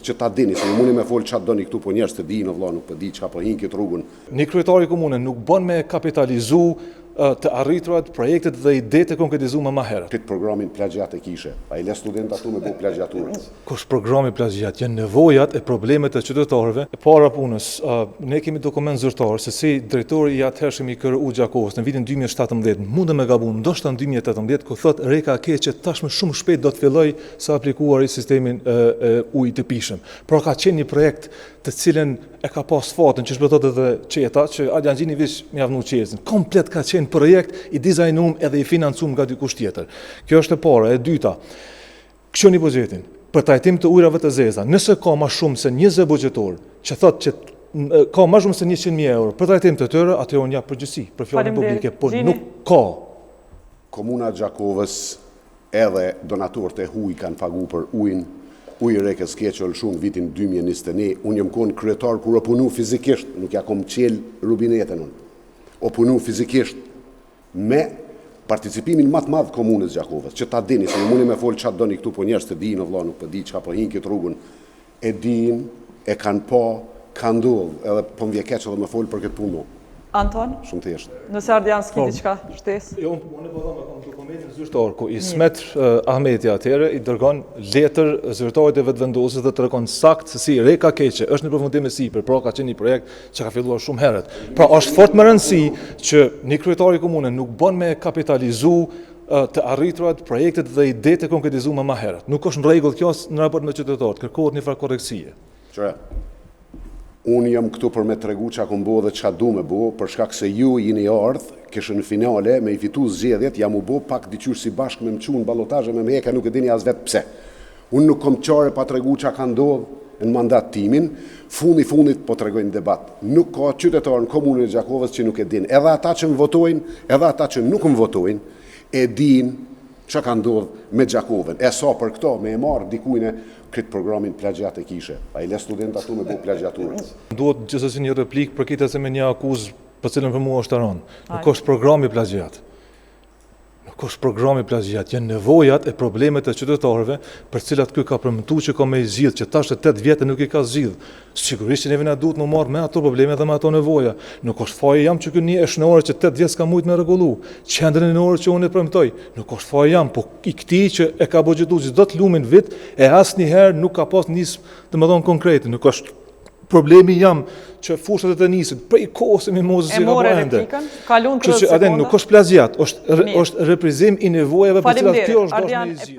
Gjakovës, që ta dini, se mundi me folë çfarë doni këtu, po njerëz të dinë vëlla, nuk po di çka po hin këtë rrugën. Një kryetari komune nuk bën me kapitalizu të arriturat, projektet dhe idetë e konkretizuar më herët. Këtë programin plagjat e kishe, a i le student atu me bu plagjaturë. Kush programi plagjat, janë nevojat e problemet e qytetarëve. E para punës, ne kemi dokument zyrtar se si drejtori i atëhershëm i KRU Gjakovës në vitin 2017, mundem me gabun, ndoshta në 2018, ku thot Reka Keqe tashmë shumë shpejt do të filloj sa aplikuar i sistemin ujit të pishëm. Pra ka qenë një projekt të cilën e ka pas fatën që shpëtot edhe qeta, që Adrian Gjini vish mjavnu qesin. Komplet ka qenë projekt i dizajnum edhe i financum nga dikush tjetër. Kjo është e para. E dyta, këshoni buxhetin për trajtim të ujrave të zeza. Nëse ka më shumë se 20 buxhetor, që thotë që ka më shumë se 100.000 euro për trajtim të tyre, atë unë jap përgjegjësi për fjalën publike, por nuk ka. Komuna Gjakovës edhe donatorët e huaj kanë pagu për ujin. Uji Rekës Keqe shumë vitin 2021, unë jam konë kryetar kur o punu fizikisht, nuk ja kom qel rubinetën unë. O punu fizikisht me participimin më të madh komunës Gjakovës, që ta dini, se mundi me folë çfarë doni këtu, po njerëz të dinë vëlla, nuk po di çka po hin këtë rrugën. E dinë, e kanë pa, kanë ndodhur, edhe po më vjen keq edhe me folë për këtë punë. Anton? Shumë thjesht. Nëse Ardian s'ki diçka shtesë. Jo, unë po them kam dokumentin zyrtar ku Ismet Ahmeti atëherë i dërgon letër zyrtarit e vetvendosis dhe tregon sakt se si Reka Keqe është në përfundim me sipër, pra ka qenë një projekt që ka filluar shumë herët. Pra është fort më rëndësi që një kryetari komune nuk bën me kapitalizu të arriturat, projektet dhe idetë e konkretizuar më herët. Nuk është në rregull kjo në raport me qytetarët, kërkohet një farë korreksie. Unë jam këtu për me tregu që kom bo dhe që du me bo, për shkak se ju jini ardhë, kishë në finale, me i fitu zgjedhjet, jam u bo pak diqysh si bashkë me më qunë balotajë me meka, nuk e dini as vetë pse. Unë nuk kom qare pa tregu që ka ndodhë në mandat timin, fundit po tregojnë debat. Nuk ka qytetarë në komunën e Gjakovës që nuk e din. Edhe ata që më votojnë, edhe ata që nuk më votojnë, e din që ka ndodhë me Gjakovën. E sa për këto, me e marë dikujne këtë programin plagjat e kishe. A i le student atu me bu plagjaturës. Duhet gjithsesi një replik për këtë se me një akuzë për cilën për mua është të rënë. Nuk është programi plagjat. Nuk është programi plagjat. Janë nevojat e problemet e qytetarëve për cilat ky ka premtuar që ka me i zgjidh, që tash 8 vjetë nuk i ka zgjidh. Sigurisht që neve na duhet më marrë me ato probleme dhe me ato nevoja. Nuk është faje jam që ky një eshnore që 8 vjet s'ka mujt me rregullu. Qendrën e orë që unë e premtoj. Nuk është faje jam, po i këtij që e ka buxhetuar çdo të lumin vit e asnjëherë nuk ka pas nis, domethënë konkrete. Nuk është problemi jam që fushat e tenisit prej kohës e mimozës i ka bërë. Kalon 30 sekonda. Nuk është plagjat, është reprizim i nevojave për cilat kjo është dashur me i zgjidhur.